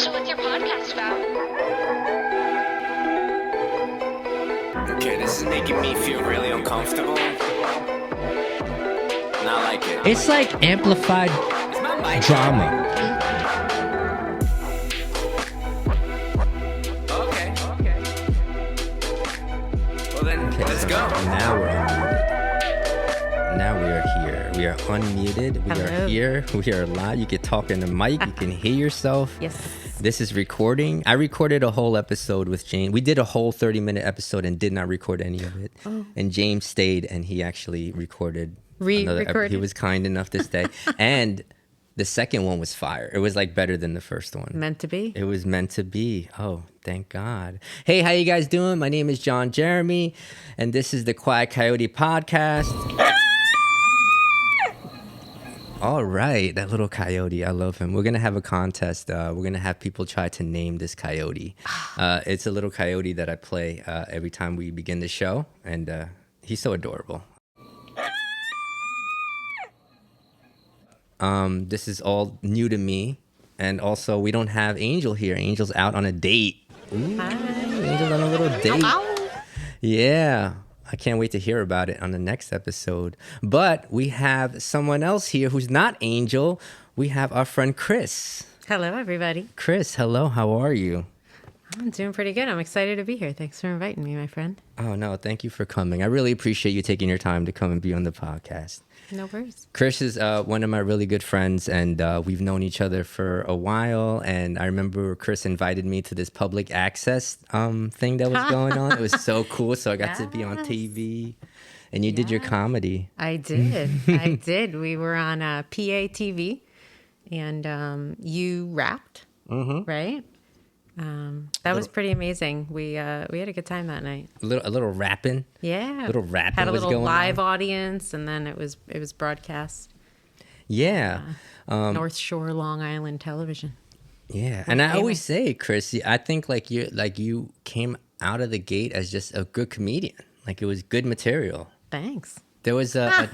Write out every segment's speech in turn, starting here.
So what's your podcast about? Okay, this is making me feel really uncomfortable. Not like it. It's like amplified Is my mic drama. Okay. Well then, let's go. Now we're unmuted. Now we are here. We are unmuted. We are Hello. here. We are live. You can talk in the mic. You can hear yourself. Yes. This is recording. I recorded a whole episode with James. We did a whole 30-minute episode and did not record any of it. Oh. And James stayed and he actually recorded. Re-recorded? He was kind enough to stay. And the second one was fire. It was like better than the first one. Meant to be. It was meant to be. Oh, thank God. Hey, how you guys doing? My name is John Jeremy, and this is the Quiet Coyote podcast. All right, that little coyote. I love him. We're going to have a contest. We're going to have people try to name this coyote. It's a little coyote that I play every time we begin the show, and he's so adorable. This is all new to me. And also, we don't have Angel here. Angel's out on a date. Ooh, Angel's on a little date. Yeah. I can't wait to hear about it on the next episode. But we have someone else here who's not Angel. We have our friend Chris. Hello, everybody. Chris, hello. How are you? I'm doing pretty good. I'm excited to be here. Thanks for inviting me, my friend. Oh, no. Thank you for coming. I really appreciate you taking your time to come and be on the podcast. No worries. Chris is one of my really good friends, and we've known each other for a while. And I remember Chris invited me to this public access thing that was going on. It was so cool. So I got to be on TV, and you did your comedy. I did. I did. We were on PA TV, and you rapped, right? That was pretty amazing. We had a good time that night. A little rapping. Yeah. Little rapping Had a was little going live on. audience, and then it was broadcast. Yeah. North Shore, Long Island television. Yeah. And I always say, Chris, I think you came out of the gate as just a good comedian. Like it was good material. Thanks. There was there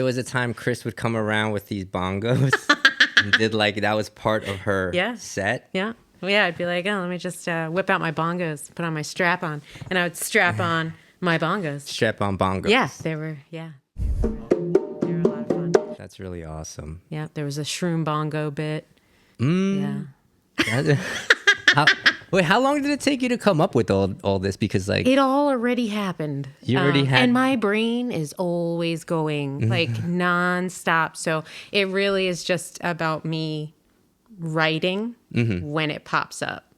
was a time Chris would come around with these bongos and did that was part of her set. Yeah. Well, yeah, I'd be like, oh, let me just whip out my bongos, put on my strap on, and I would strap on my bongos. Strap on bongos. Yeah, they were a lot of fun. That's really awesome. Yeah, there was a shroom bongo bit. Mm. Yeah. How long did it take you to come up with all this? Because it all already happened. You already had, and my brain is always going like nonstop. So it really is just about me writing when it pops up.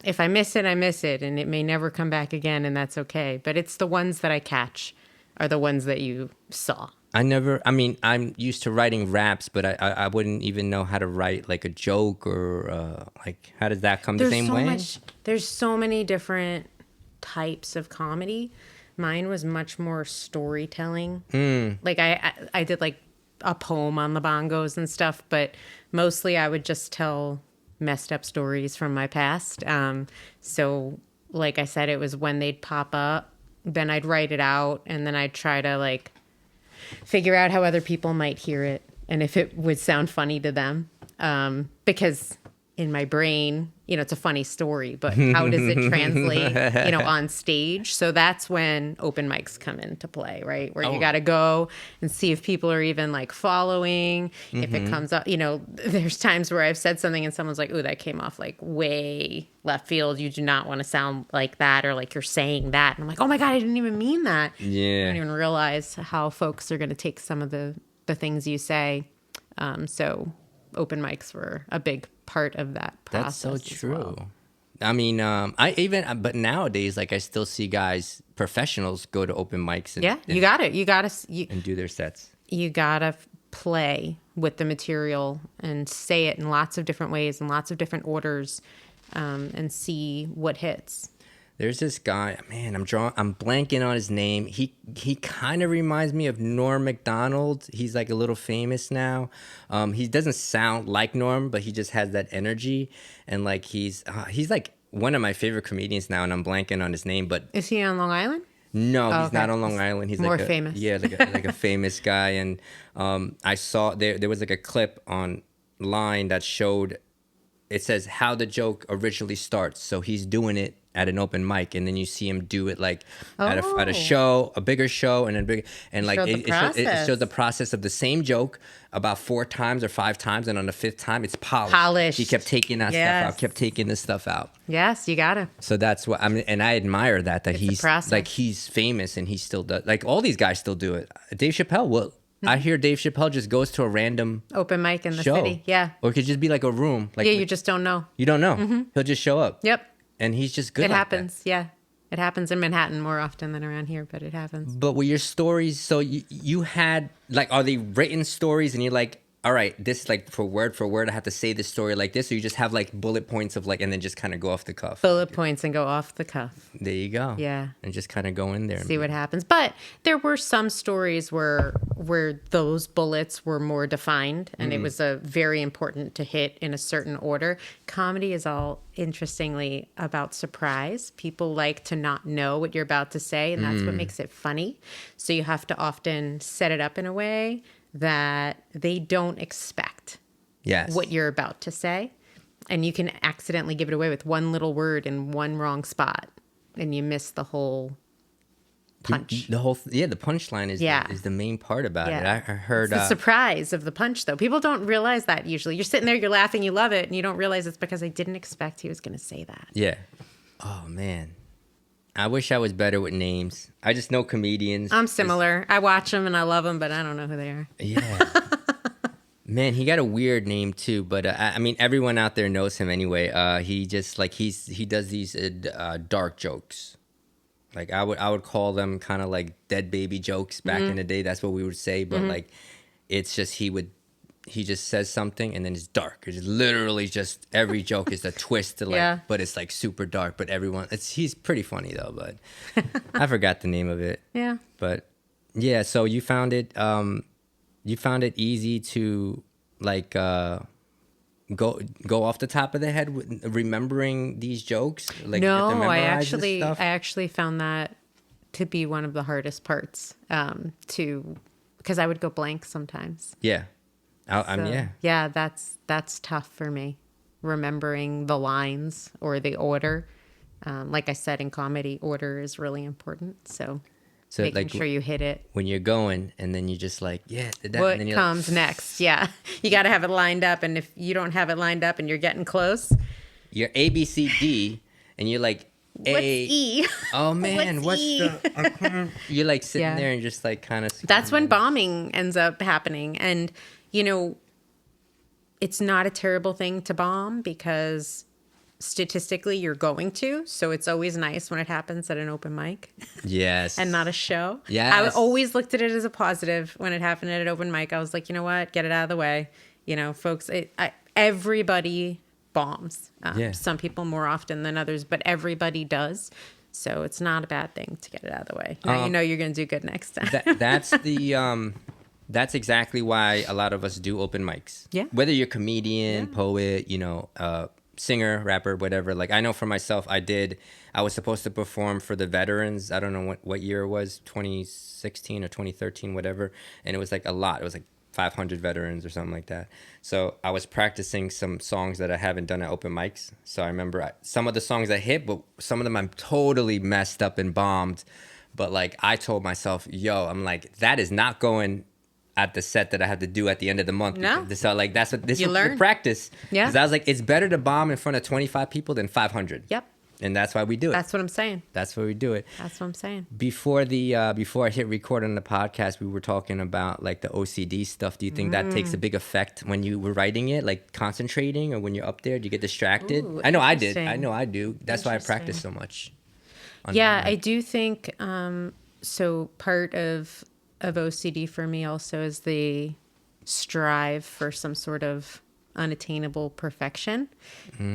If I miss it, I miss it, and it may never come back again, and that's okay. But it's the ones that I catch are the ones that you saw. I'm used to writing raps, but I wouldn't even know how to write like a joke or how does that come the same way? There's so many different types of comedy. Mine was much more storytelling. Like I did like a poem on the bongos and stuff, but mostly I would just tell messed up stories from my past. So like I said, it was when they'd pop up, then I'd write it out, and then I'd try to figure out how other people might hear it and if it would sound funny to them. Because in my brain, it's a funny story, but how does it translate, on stage? So that's when open mics come into play, right? Where you got to go and see if people are even following. If it comes up, there's times where I've said something and someone's like, "Ooh, that came off way left field. You do not want to sound like that, or like you're saying that." And I'm like, "Oh my God, I didn't even mean that." Yeah. I don't even realize how folks are going to take some of the things you say. So open mics were a big part of that process. That's so true. Well. I mean, but nowadays, I still see guys, professionals, go to open mics and You got it. You got to and do their sets. You got to play with the material and say it in lots of different ways and lots of different orders, and see what hits. There's this guy, man, I'm blanking on his name. He kind of reminds me of Norm Macdonald. He's a little famous now. He doesn't sound like Norm, but he just has that energy. And he's one of my favorite comedians now, and I'm blanking on his name. But is he on Long Island? No, he's not on Long Island. He's more famous. Yeah, like a famous guy. And I saw there was a clip online that showed it says how the joke originally starts. So he's doing it at an open mic, and then you see him do it like at a show, a bigger show, and then big, and like it showed the process of the same joke about 4 times or 5 times, and on the 5th time it's polished. He kept taking that stuff out, kept taking this stuff out. Yes, you gotta. So that's what I mean, and I admire that It's he's like he's famous and he still does, like all these guys still do it. Dave Chappelle will. I hear Dave Chappelle just goes to a random open mic in the show. city. Yeah. Or it could just be like a room. Like, yeah, you just don't know. You don't know. He'll just show up. Yep. And he's just good. It like happens. that. Yeah. It happens in Manhattan more often than around here, but it happens. But with your stories, so you had, like, are they written stories and you're like, all right, this, like, for word, I have to say this story like this, or you just have, like, bullet points of, like, and then just kind of go off the cuff? Bullet points and go off the cuff. There you go. Yeah. And just kind of go in there. See what happens. But there were some stories where those bullets were more defined, and it was very important to hit in a certain order. Comedy is all, interestingly, about surprise. People like to not know what you're about to say, and that's what makes it funny. So you have to often set it up in a way that they don't expect what you're about to say. And you can accidentally give it away with one little word in one wrong spot, and you miss the whole punch. The punchline is the main part about it. I heard it's the surprise of the punch, though. People don't realize that usually. You're sitting there, you're laughing, you love it, and you don't realize it's because I didn't expect he was going to say that. Yeah. Oh, man. I wish I was better with names. I just know comedians. I'm similar. I watch them and I love them, but I don't know who they are. Yeah. Man, he got a weird name too, but I mean, everyone out there knows him anyway. He just like he does these dark jokes. Like I would call them kind of like dead baby jokes back in the day. That's what we would say, but like it's just he just says something and then it's dark. It's literally just every joke is a twist to like, but it's like super dark. But he's pretty funny though. But I forgot the name of it. Yeah. But yeah, so you found it easy to like go off the top of the head with remembering these jokes. Like no, I actually found that to be one of the hardest parts because I would go blank sometimes. Yeah. Yeah, that's tough for me, remembering the lines or the order. Like I said, in comedy, order is really important. So making like, sure you hit it. When you're going, and then you just like, what and then comes next? Yeah, you got to have it lined up. And if you don't have it lined up and you're getting close. You're A, B, C, D, and you're like, A. What's E? Oh, man, what's E? You're like sitting there and just like kind of. That's when bombing ends up happening. And you know, it's not a terrible thing to bomb because statistically you're going to. So it's always nice when it happens at an open mic. Yes. And not a show. Yes. I always looked at it as a positive when it happened at an open mic. I was like, you know what? Get it out of the way. You know, folks, everybody bombs. Some people more often than others, but everybody does. So it's not a bad thing to get it out of the way. Now you know you're going to do good next time. That's exactly why a lot of us do open mics. Yeah. Whether you're comedian, poet, singer, rapper, whatever. Like I know for myself, I was supposed to perform for the veterans. I don't know what year it was, 2016 or 2013, whatever. And it was like a lot. It was like 500 veterans or something like that. So I was practicing some songs that I haven't done at open mics. So I remember some of the songs I hit, but some of them I'm totally messed up and bombed. But like I told myself, I'm like, that is not going at the set that I have to do at the end of the month. No. So like that's what this is the practice. Yeah. Because I was like, it's better to bomb in front of 25 people than 500. Yep. And that's why we do it. That's what I'm saying. That's why we do it. That's what I'm saying. Before I hit record on the podcast, we were talking about like the OCD stuff. Do you think that takes a big effect when you were writing it, like concentrating, or when you're up there? Do you get distracted? Ooh, I know I did. I know I do. That's why I practice so much. I do think so. Part of OCD for me also is the strive for some sort of unattainable perfection,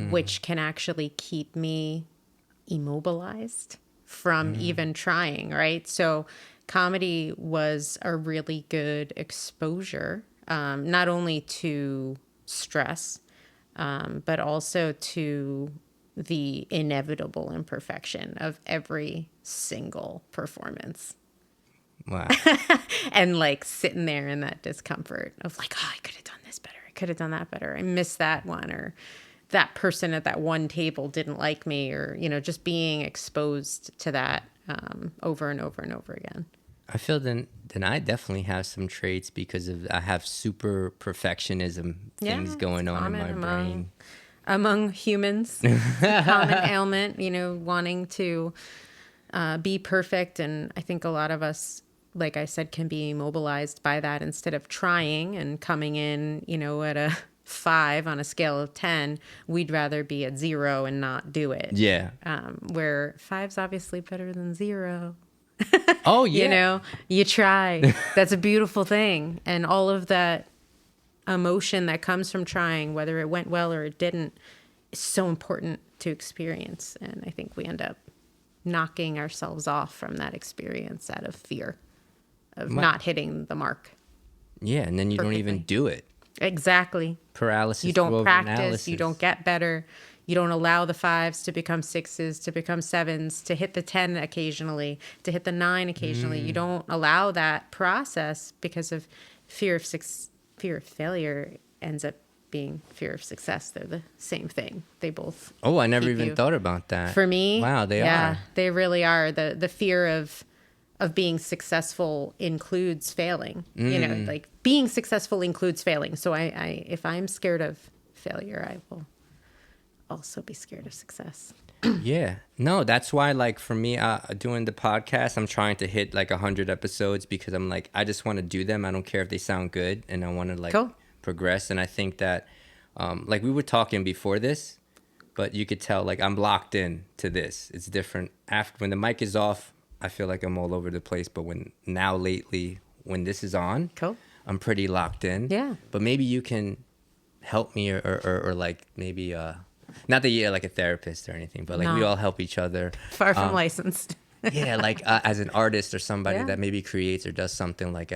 which can actually keep me immobilized from even trying, right? So comedy was a really good exposure, not only to stress, but also to the inevitable imperfection of every single performance. Wow. And like sitting there in that discomfort of like, oh, I could have done this better. I could have done that better. I missed that one, or that person at that one table didn't like me, or, just being exposed to that over and over and over again. I feel then I definitely have some traits because I have super perfectionism things going on in my brain. Among humans, it's a common ailment, wanting to be perfect. And I think a lot of us, like I said, can be immobilized by that instead of trying and coming in, at a 5 on a scale of 10. We'd rather be at 0 and not do it. Yeah. Where 5's obviously better than 0. Oh, yeah. You try. That's a beautiful thing. And all of that emotion that comes from trying, whether it went well or it didn't, is so important to experience. And I think we end up knocking ourselves off from that experience out of fear of not hitting the mark. Yeah, and then you don't even do it. Exactly. Paralysis. You don't practice. Analysis. You don't get better. You don't allow the 5s to become 6s, to become 7s, to hit the 10 occasionally, to hit the 9 occasionally. You don't allow that process because of fear of failure ends up being fear of success. They're the same thing. They both. Oh, I never even thought about that. For me, wow, they are. They really are. The fear of being successful includes failing. Like being successful includes failing. So I if I'm scared of failure, I will also be scared of success. Yeah. No, that's why, like, for me, doing the podcast, I'm trying to hit like 100 episodes because I'm like, I just want to do them. I don't care if they sound good, and I want to like progress. And I think that, like, we were talking before this, but you could tell like I'm locked in to this. It's different after when the mic is off. I feel like I'm all over the place, but lately when this is on, I'm pretty locked in. Yeah. But maybe you can help me or like maybe not that you're like a therapist or anything, but like we all help each other. Far from licensed. Yeah, like as an artist or somebody that maybe creates or does something like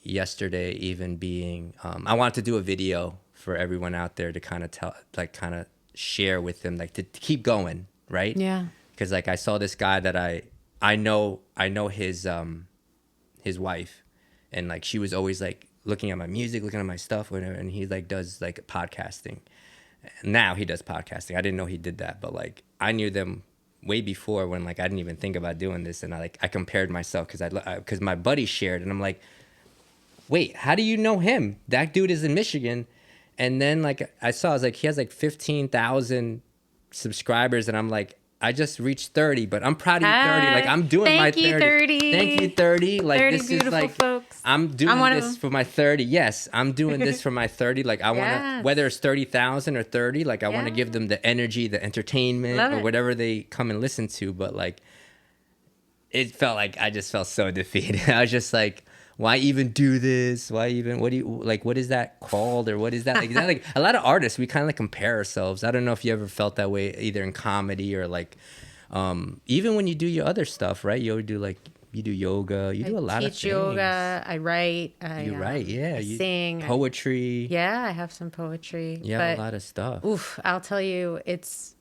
yesterday, even being, I wanted to do a video for everyone out there to kind of share with them, like to keep going, right? Yeah. Because like I saw this guy that I know his wife, and like she was always like looking at my music, looking at my stuff, whatever, and he like does like podcasting. Now he does podcasting. I didn't know he did that, but like I knew them way before when like I didn't even think about doing this, and I compared myself because my buddy shared, and I'm like, wait, how do you know him? That dude is in Michigan, and then like I was like he has like 15,000 subscribers, and I'm like, I just reached 30, but I'm proud of you, 30. Like I'm doing my 30. 30. Thank you, 30. Like 30 this beautiful is like folks. I'm doing this for my 30. Yes, I'm doing this for my 30. Like I want to, whether it's 30,000 or 30, like I want to give them the energy, the entertainment, or whatever they come and listen to. But like, it felt like I just felt so defeated. I was just like, why even do this? What is that called? Or what is that? Like, like a lot of artists, we kind of like compare ourselves. I don't know if you ever felt that way either in comedy or like, even when you do your other stuff, right? You do yoga, you do a lot of things. I teach yoga, I write. You write, yeah. I sing. Poetry. Yeah, I have some poetry. Yeah, a lot of stuff. Oof, I'll tell you, it's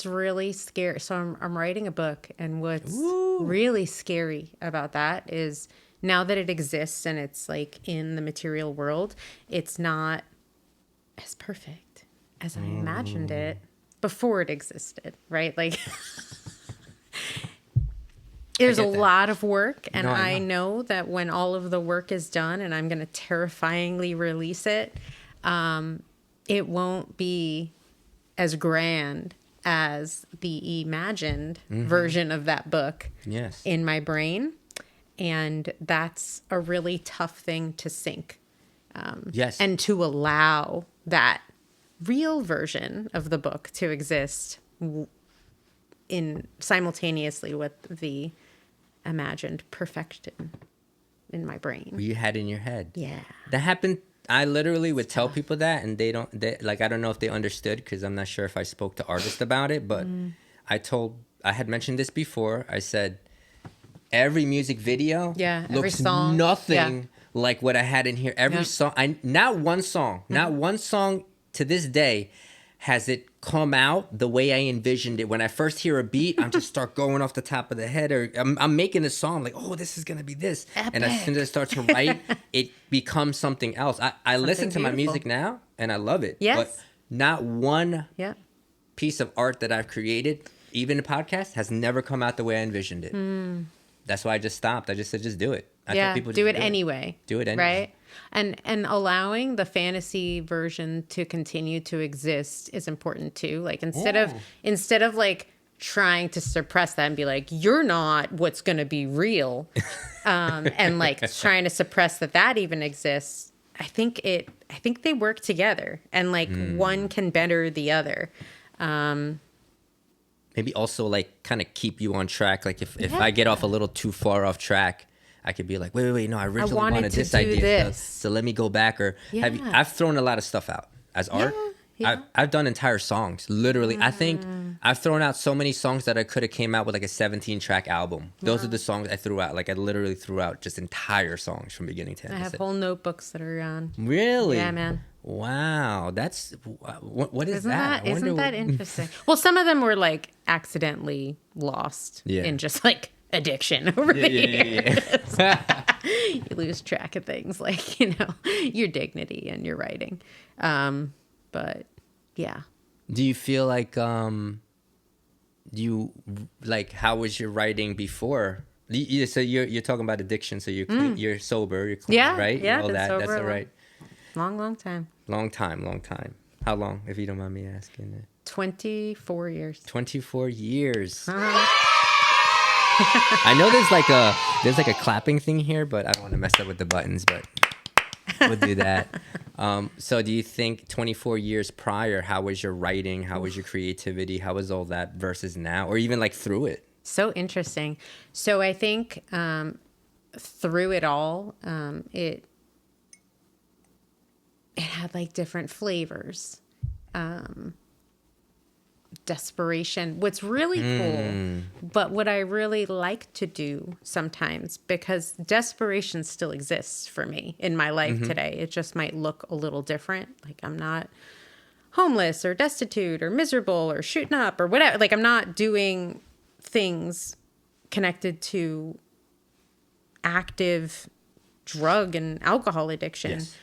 really scary. So I'm writing a book, and what's really scary about that is now that it exists and it's like in the material world, it's not as perfect as I imagined it before it existed, right? Like there's a lot of work, and I know that when all of the work is done and I'm going to terrifyingly release it, it won't be as grand as the imagined version of that book in my brain. And that's a really tough thing to sink. And to allow that real version of the book to exist in simultaneously with the imagined perfection in my brain. You had in your head. Yeah. That happened. I literally would tell people that, and they I don't know if they understood, because I'm not sure if I spoke to artists about it, but I had mentioned this before. I said, every music video looks nothing like what I had in here. Every song, not one song to this day has it come out the way I envisioned it. When I first hear a beat, I'm just start going off the top of the head, or I'm making a song like, oh, this is gonna be this. Epic. And as soon as I start to write, it becomes something else. I listen to my music now and I love it. Yes. But not one piece of art that I've created, even a podcast, has never come out the way I envisioned it. That's why I just stopped. I just said, just do it. I tell people do just it anyway. Do it anyway. Right? And allowing the fantasy version to continue to exist is important too. Like instead of like trying to suppress that and be like, you're not what's going to be real, and like trying to suppress that even exists. I think they work together, and like one can better the other. Maybe also like kind of keep you on track. Like if I get off a little too far off track, I could be like, wait, no, I originally wanted this idea. So let me go back. Or I've thrown a lot of stuff out as art. Yeah. I've done entire songs. Literally, I think I've thrown out so many songs that I could have came out with like a 17-track album. Those are the songs I threw out. Like I literally threw out just entire songs from beginning to end. I have whole notebooks that are gone. Really? Yeah, man. Wow, that's what is that? Isn't that interesting? Well, some of them were like accidentally lost in just like addiction over the years. You lose track of things like, your dignity and your writing. But yeah. Do you feel like how was your writing before? So you're talking about addiction. So you're clean, you're sober, you're clean, right? Yeah, all that. That's all right. Long time. Long time. How long, if you don't mind me asking? 24 years. 24 years. I know there's like a clapping thing here, but I don't want to mess up with the buttons, but we'll do that. So do you think 24 years prior, how was your writing? How was your creativity? How was all that versus now, or even like through it? So interesting. So I think through it all, it had like different flavors. Desperation. What's really cool, but what I really like to do sometimes, because desperation still exists for me in my life today. It just might look a little different. Like I'm not homeless or destitute or miserable or shooting up or whatever. Like I'm not doing things connected to active drug and alcohol addiction. Yes.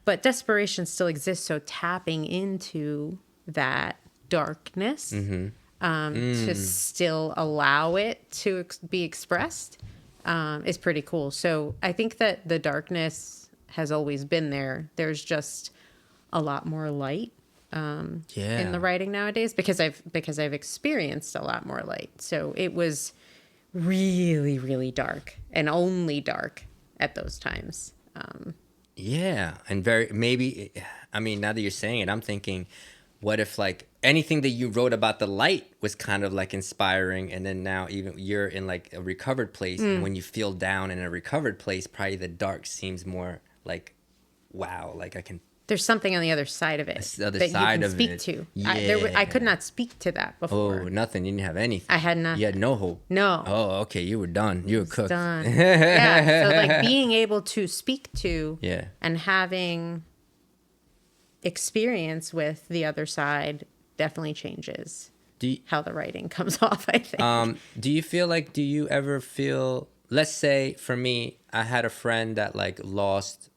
But desperation still exists. So tapping into that darkness to still allow it to be expressed is pretty cool. So I think that the darkness has always been there. There's just a lot more light in the writing nowadays because I've experienced a lot more light. So it was really, really dark and only dark at those times. And now that you're saying it, I'm thinking, what if like anything that you wrote about the light was kind of like inspiring, and then now even you're in like a recovered place, and when you feel down in a recovered place, probably the dark seems more like, wow, like I can. There's something on the other side of it that you can speak to. Yeah. I could not speak to that before. Oh, nothing. You didn't have anything. I had nothing. You had no hope. No. Oh, okay. You were done. You were cooked. Done. Yeah. So like being able to speak to and having experience with the other side definitely changes how the writing comes off, I think. Do you ever feel, let's say for me, I had a friend that like lost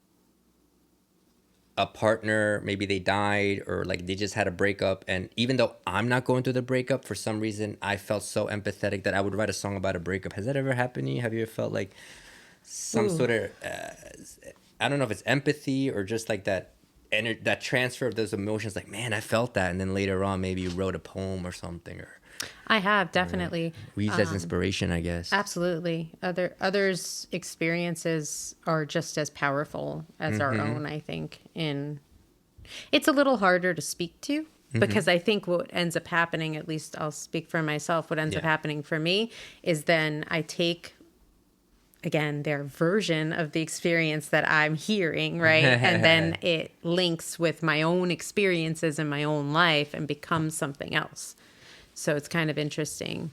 a partner, maybe they died or like they just had a breakup, and even though I'm not going through the breakup, for some reason I felt so empathetic that I would write a song about a breakup. Has that ever happened to you? Have you ever felt like some sort of I don't know if it's empathy or just like that transfer of those emotions, like, man, I felt that, and then later on maybe you wrote a poem or something, or I have definitely used as inspiration, I guess. Absolutely. Others' experiences are just as powerful as our own, I think. It's a little harder to speak to because I think what ends up happening, at least I'll speak for myself, what ends up happening for me is then I take, again, their version of the experience that I'm hearing, right? And then it links with my own experiences in my own life and becomes something else. So it's kind of interesting.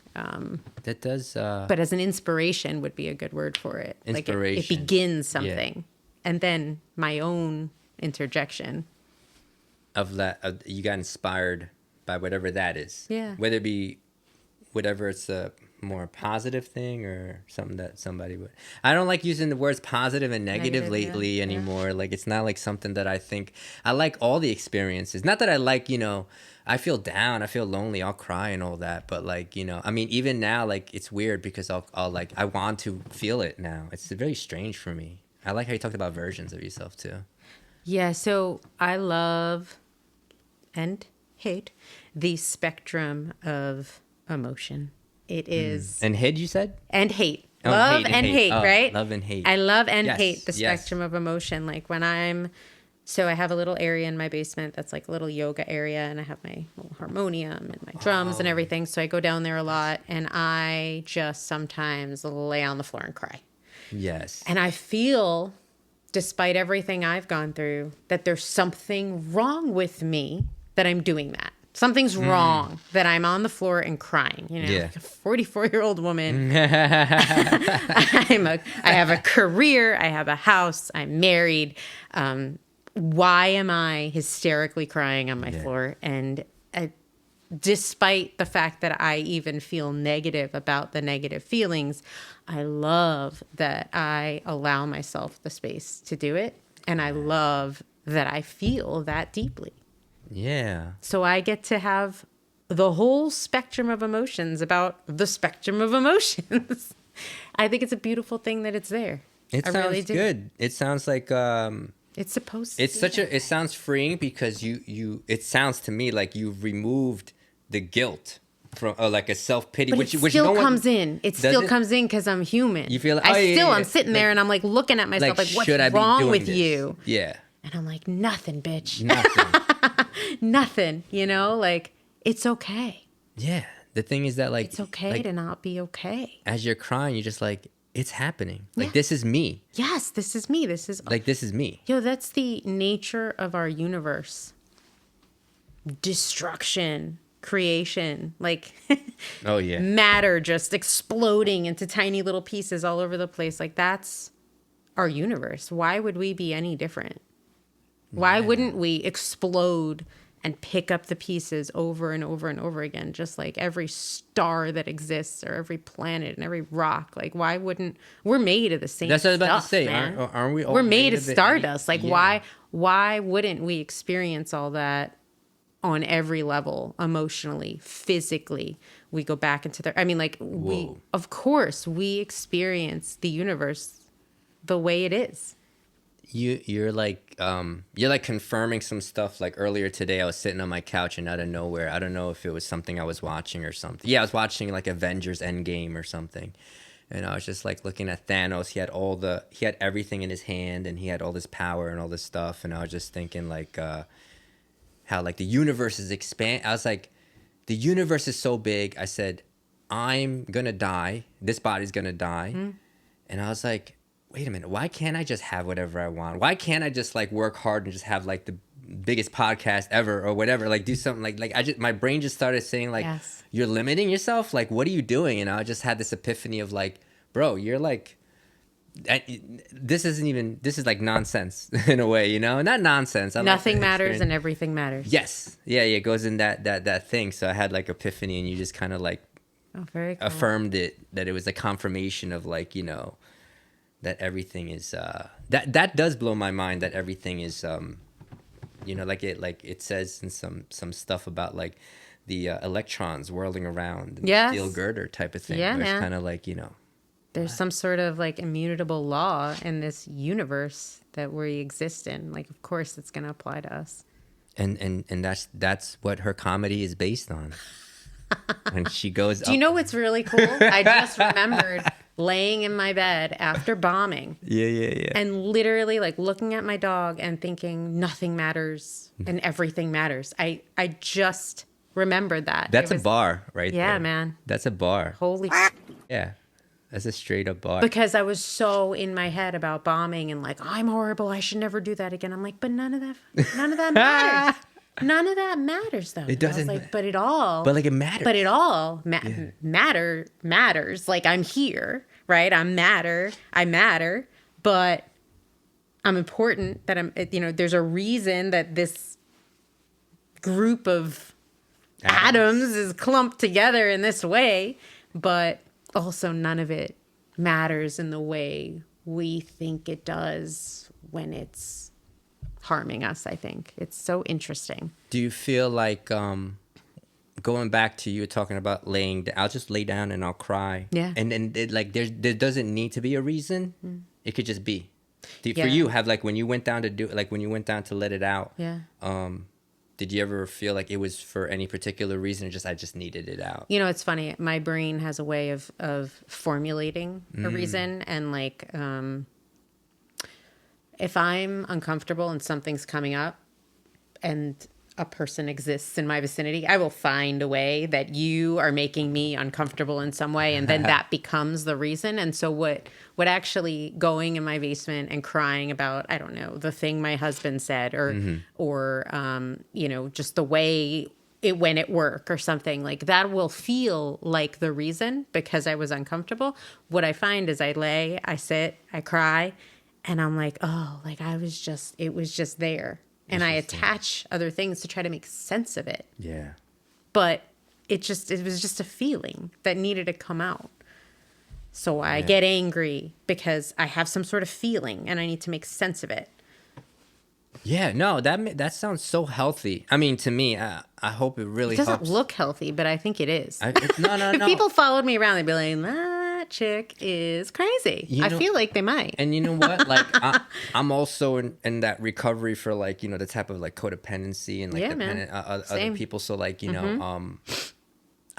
That does. But as an inspiration would be a good word for it. Inspiration. Like it begins something. And then my own interjection. Of that, you got inspired by whatever that is. Yeah. Whether it be, whatever it's more positive thing or something that somebody would. I don't like using the words positive and negative lately anymore. Like it's not like something that I think. I like all the experiences. Not that I like, I feel down, I feel lonely, I'll cry and all that, but like, I mean, even now, like it's weird because I'll like I want to feel it now. It's very strange for me. I like how you talked about versions of yourself too. Yeah, so I love and hate the spectrum of emotion. It is And hate, you said? and hate. Oh, Love and hate, Oh, right? love and hate. I love and Yes, hate the yes. spectrum of emotion. Like when so I have a little area in my basement that's like a little yoga area, and I have my little harmonium and my drums and everything. So I go down there a lot, and I just sometimes lay on the floor and cry. Yes. And I feel, despite everything I've gone through, that there's something wrong with me that I'm doing that. Something's wrong that I'm on the floor and crying. Yeah. Like a 44-year-old woman. I have a career. I have a house. I'm married. Why am I hysterically crying on my floor? And despite the fact that I even feel negative about the negative feelings, I love that I allow myself the space to do it. And I love that I feel that deeply. Yeah. So I get to have the whole spectrum of emotions about the spectrum of emotions. I think it's a beautiful thing that it's there. It I sounds really do. good. It sounds like It's supposed to. it's such a it sounds freeing because you it sounds to me like you've removed the guilt from like a self-pity But which it which still no one comes in. It Does still it? comes in because I'm human. You feel like, I'm yeah. sitting there Like- and I'm like looking at myself like, what's should I be wrong doing with this? you? Yeah. And I'm like, nothing, bitch. Nothing. Nothing, like it's okay. Yeah. The thing is that like It's okay like, to not be okay. as you're crying, you're just like, it's happening. Like Yeah. this is me. Yes, this is me. This is Like this is me. Yo, that's the nature of our universe. Destruction, creation, like Oh yeah. matter just exploding into tiny little pieces all over the place. Like that's our universe. Why would we be any different? Why wouldn't we explode and pick up the pieces over and over and over again, just like every star that exists or every planet and every rock? Like, why wouldn't we're made of the same? That's what I was about to stuff, say. man. Aren't we all We're made of of it? stardust. Like, Yeah. why wouldn't we experience all that on every level, emotionally, physically? We go back into the. I mean, like Whoa. of course, we experience the universe the way it is. You're like confirming some stuff. Like earlier today I was sitting on my couch and out of nowhere, I don't know if it was something I was watching or something. Yeah, I was watching like Avengers Endgame or something. And I was just like looking at Thanos. He had everything in his hand and he had all this power and all this stuff. And I was just thinking like how like the universe is I was like, the universe is so big. I said, I'm gonna die. This body's gonna die. And I was like, wait a minute, why can't I just have whatever I want? Why can't I just like work hard and just have like the biggest podcast ever or whatever? Like do something like my brain just started saying like, Yes. You're limiting yourself. Like, what are you doing? And I just had this epiphany of like, bro, you're like, this is like nonsense in a way, not nonsense. I like Nothing the matters experience. and everything matters. Yes. Yeah. It goes in that thing. So I had like epiphany and you just kind of like Oh, very cool. affirmed it, that it was a confirmation of like, that everything is that does blow my mind, that everything is like it says in some stuff about like the electrons whirling around and Yes. steel girder type of thing. Yeah, where man. It's kind of like There's some sort of like immutable law in this universe that we exist in. Like, of course, it's going to apply to us. and that's what her comedy is based on. When she goes Do you know what's really cool? I just remembered laying in my bed after bombing yeah and literally like looking at my dog and thinking nothing matters and everything matters. I just remembered that. That's It a was- bar right there. Yeah, man. That's a bar. Holy Yeah, that's a straight up bar. because I was so in my head about bombing and like, I'm horrible. I should never do that again. I'm like, but none of that matters. None of that matters though. It doesn't I was like, ma- but it all. But like it matters. But it all matters. Like I'm here, right? I matter, but I'm important. That I'm, there's a reason that this group of atoms is clumped together in this way. But also none of it matters in the way we think it does when it's harming us. I think it's so interesting. Do you feel like going back to you talking about laying down, I'll just lay down and I'll cry. Yeah. And like there doesn't need to be a reason. It could just be. For Yeah. you, have like when you went down to do like when you went down to let it out. Yeah. Did you ever feel like it was for any particular reason, or just I just needed it out? You know, it's funny. My brain has a way of formulating a reason, and like if I'm uncomfortable and something's coming up, and a person exists in my vicinity, I will find a way that you are making me uncomfortable in some way, and then that becomes the reason. And so what actually going in my basement and crying about, I don't know, the thing my husband said, or you know, just the way it went at work or something, like that will feel like the reason because I was uncomfortable. What I find is I sit, I cry, and I'm like, oh, like it was just there. And I attach other things to try to make sense of it. Yeah. But it was just a feeling that needed to come out. So I get angry because I have some sort of feeling and I need to make sense of it. Yeah, no, that sounds so healthy. I mean, to me, I hope it really It doesn't helps. look healthy, but I think it is. No. If people followed me around, they'd be like, that chick is crazy. I feel like they might. And you know what? Like, I'm also in that recovery for like, you know, the type of like codependency and like Yeah, dependent other Same. people. So like, you know,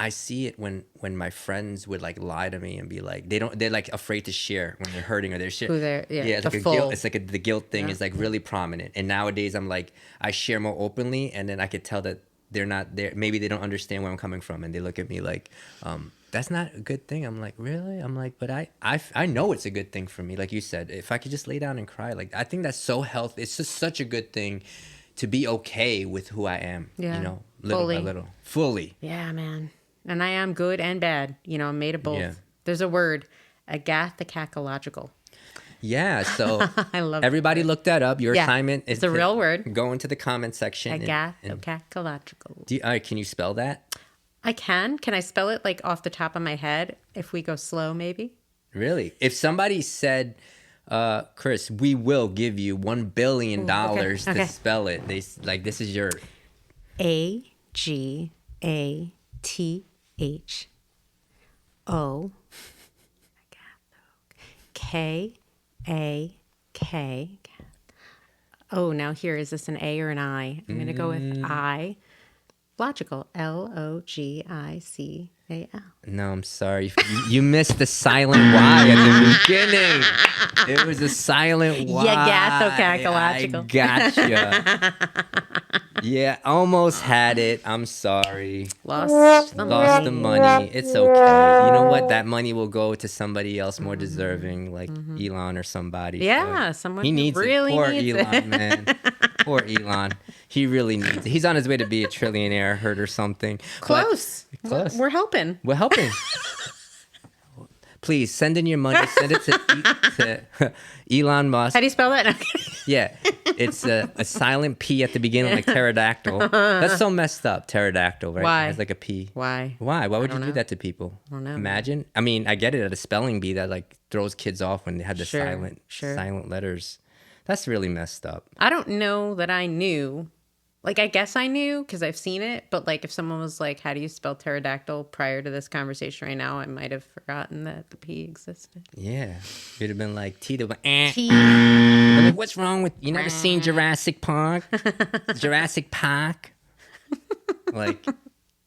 I see it when my friends would like lie to me and be like, they're like afraid to share when they're hurting or they're shit. Yeah, It's like guilt. It's like the guilt thing is like really prominent. And nowadays I'm like, I share more openly, and then I could tell that they're not there. Maybe they don't understand where I'm coming from, and they look at me like, that's not a good thing. I'm like, really? I'm like, but I know it's a good thing for me. Like you said, if I could just lay down and cry, like I think that's so healthy. It's just such a good thing to be okay with who I am. Yeah. You know, little by little, fully. Yeah, man. And I am good and bad. You know, I'm made of both. Yeah. There's a word, agathocacological. Yeah, so I love everybody look that up. Your assignment is it's a real word. Go into the comment section. Agathocacological. All right, can you spell that? I can. Can I spell it like off the top of my head? If we go slow, maybe. Really? If somebody said, Chris, we will give you $1 billion to spell it. They like this is your AGATHO KAK. Oh, now here, is this an A or an I? I'm going to go with I. Logical. LOGICAL. No, I'm sorry. You missed the silent Y at the beginning. It was a silent Y. Agathocacological. I gotcha. Yeah, almost had it. I'm sorry. Lost the money. It's okay. You know what? That money will go to somebody else more deserving, like Elon or somebody. Yeah, So someone he who needs really it. Poor needs Elon, it. man. Poor Elon. He really needs it. He's on his way to be a trillionaire, I heard, or something. Close. Close. We're helping. We're helping. Please send in your money. Send it to Elon Musk. How do you spell that? Yeah, it's a silent P at the beginning, like pterodactyl. That's so messed up. Pterodactyl, right? Why? It has like a P. Why? Why would you don't do know. that to people? I don't know. Imagine. I mean, I get it at a spelling bee that like throws kids off when they have the Sure. silent letters. That's really messed up. I don't know that I knew. Like, I guess I knew because I've seen it. But, like, if someone was like, how do you spell pterodactyl prior to this conversation right now, I might have forgotten that the P existed. Yeah, you'd have been like T. Eh. T. Like, what's wrong with you? Never seen Jurassic Park? Jurassic Park. Like,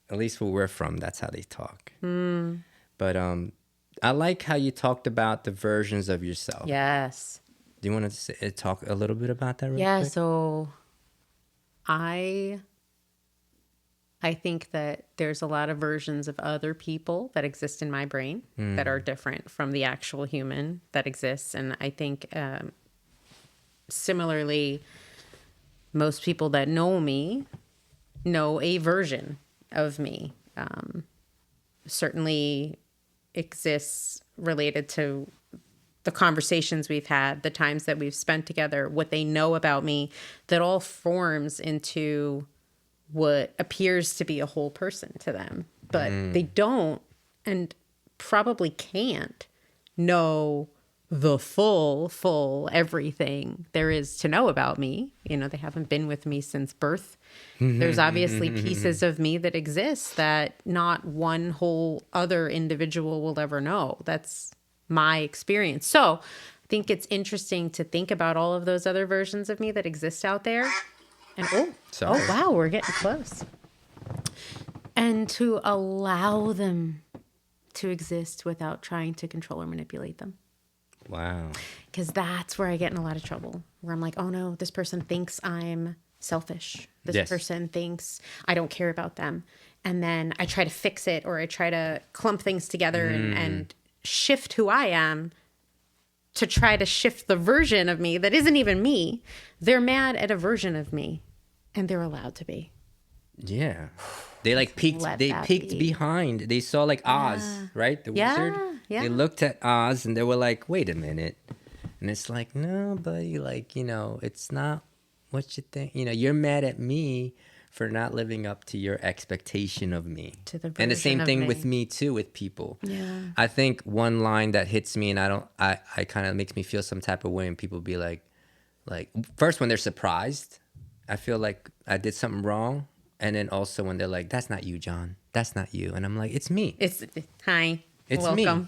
at least where we're from, that's how they talk. But I like how you talked about the versions of yourself. Yes. Do you want to talk a little bit about that? Real Yeah, quick? so I think that there's a lot of versions of other people that exist in my brain that are different from the actual human that exists. And I think similarly, most people that know me know a version of me. Certainly exists related to the conversations we've had, the times that we've spent together, what they know about me, that all forms into what appears to be a whole person to them. But they don't. And probably can't know the full everything there is to know about me. You know, they haven't been with me since birth. There's obviously pieces of me that exist that not one whole other individual will ever know. That's my experience. So I think it's interesting to think about all of those other versions of me that exist out there. And Sorry. wow, we're getting close. And to allow them to exist without trying to control or manipulate them. Wow. Because that's where I get in a lot of trouble, where I'm like, oh no, this person thinks I'm selfish. This person thinks I don't care about them. And then I try to fix it, or I try to clump things together and shift who I am to try to shift the version of me that isn't even me. They're mad at a version of me, and they're allowed to be. Yeah. They like peeked. Let They that peeked be. behind. They saw like Oz, right? The wizard. Yeah. They looked at Oz and they were like, "Wait a minute," and it's like, "No, buddy. Like, you know, it's not what you think. You know, you're mad at me for not living up to your expectation of me." To the And the same version of thing me. with me too, with people. Yeah. I think one line that hits me, and I kind of makes me feel some type of way, and people be like first when they're surprised, I feel like I did something wrong. And then also when they're like, "That's not you, John. That's not you." And I'm like, "It's me. It's hi. It's Welcome. me.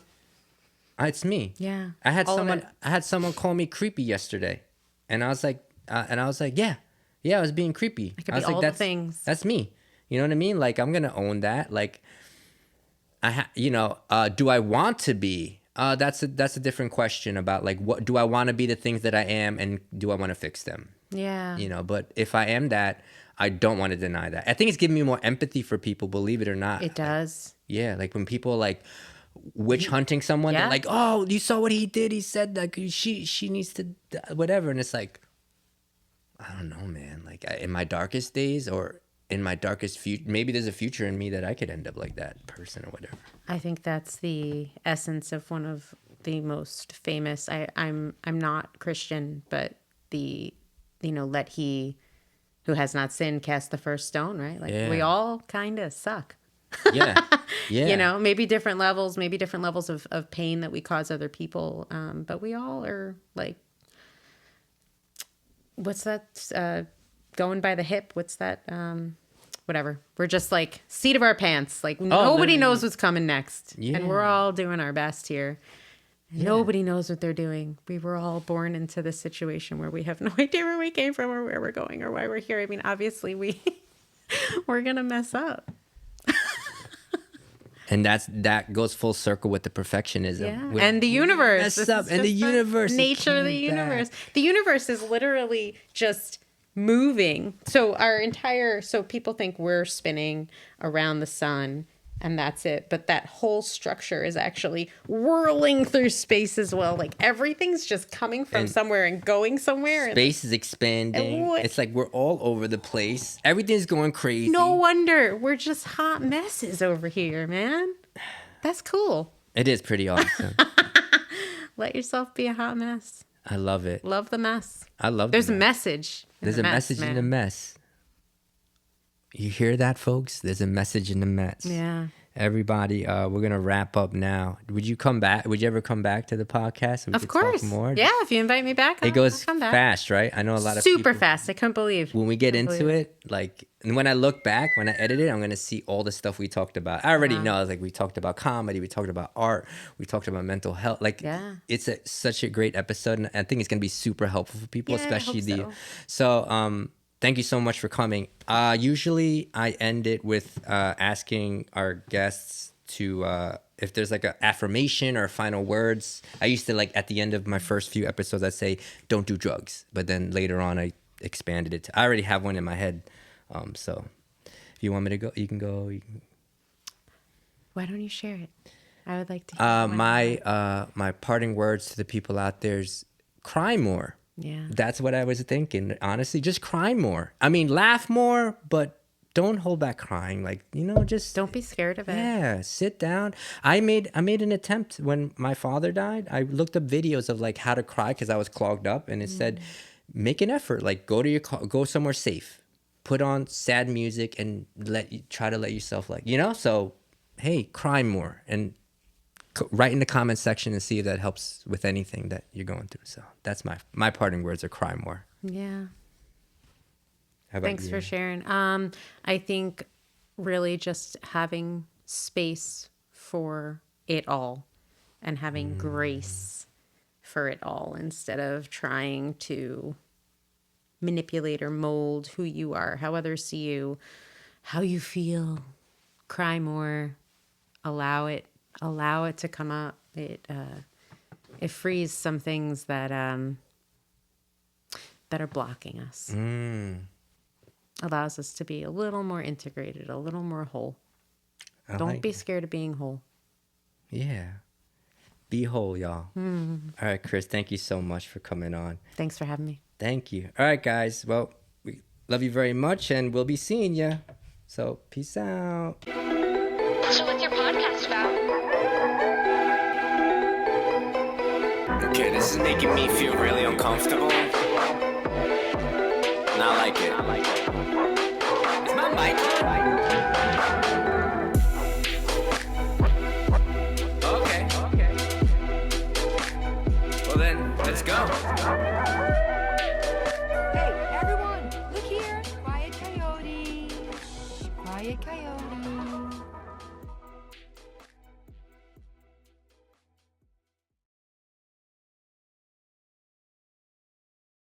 It's me." Yeah. I had all of someone. it. I had someone call me creepy yesterday, and I was like, "Yeah, I was being creepy." It could I was be like, all the "That's things. That's me." You know what I mean? Like, I'm gonna own that. Like, do I want to be? That's a different question about like, what do I want to be the things that I am, and do I want to fix them? Yeah. You know, but if I am that, I don't want to deny that. I think it's giving me more empathy for people, believe it or not. It does. Yeah, like when people like witch hunting someone, Yeah. they're like, "Oh, you saw what he did? He said that she needs to whatever," and it's like, I don't know, man. Like in my darkest days or in my darkest future, maybe there's a future in me that I could end up like that person or whatever. I think that's the essence of one of the most famous. I'm not Christian, but let he who has not sinned cast the first stone, right? Like we Yeah. all kind of suck. Yeah, yeah. You know, maybe different levels of pain that we cause other people. But we all are like, what's that? Going by the hip. What's that? Whatever. We're just like seat of our pants. Like nobody knows what's coming next. Yeah. And we're all doing our best here. Nobody knows what they're doing. We were all born into this situation where we have no idea where we came from or where we're going or why we're here. I mean, obviously we're going to mess up. And that goes full circle with the perfectionism. Yeah. And the universe. Mess This up. is And the just universe. it nature of the came back. universe. The universe is literally just moving. So people think we're spinning around the sun and that's it. But that whole structure is actually whirling through space as well. Like everything's just coming from somewhere and going somewhere. Space is expanding. It's like we're all over the place. Everything's going crazy. No wonder we're just hot messes over here, man. That's cool. It is pretty awesome. Let yourself be a hot mess. I love it. Love the mess. I love There's the a mess. message. There's a message in the mess. You hear that, folks? There's a message in the mess. Yeah. Everybody, we're gonna wrap up now. Would you come back? Would you ever come back to the podcast? So we Of could course. talk more. Yeah, if you invite me back, It goes I'll come back. fast, right? I know a lot of Super people, fast. I couldn't believe. when we get Couldn't into believe it, like, and when I look back, when I edit it, I'm gonna see all the stuff we talked about. I already know. Like, we talked about comedy, we talked about art, we talked about mental health. Like, Yeah. it's such a great episode, and I think it's gonna be super helpful for people, Yeah, I especially hope the. So, thank you so much for coming. Usually, I end it with asking our guests to if there's like an affirmation or final words. I used to, like, at the end of my first few episodes, I'd say don't do drugs, but then later on I expanded it to, I already have one in my head. So if you want me to go, you can go. Why don't you share it? I would like to hear My parting words to the people out there is cry more. Yeah. That's what I was thinking. Honestly, just cry more. I mean, laugh more, but don't hold back crying. Like, just Don't be scared of it. yeah, sit down. I made an attempt when my father died. I looked up videos of like how to cry because I was clogged up, and it said, make an effort. Like, go to your go somewhere safe, put on sad music, and try to let yourself, like, So, hey, cry more and write in the comment section and see if that helps with anything that you're going through. So that's my parting words are cry more. Yeah. How about Thanks you? for sharing. I think really just having space for it all and having grace for it all instead of trying to manipulate or mold who you are, how others see you, how you feel. Cry more, allow it to come up. It frees some things that are blocking us. Allows us to be a little more integrated, a little more whole. Don't be scared of being whole. Yeah. Be whole, y'all. All right, Chris, thank you so much for coming on. Thanks for having me. Thank you. All right, guys. Well, we love you very much, and we'll be seeing you. So, peace out. So what's your podcast about? Okay, this is making me feel really uncomfortable. Not like it. Is my mic on? Okay. Well then, let's go. Hey, everyone, look here. Quiet coyote. Quiet coyote.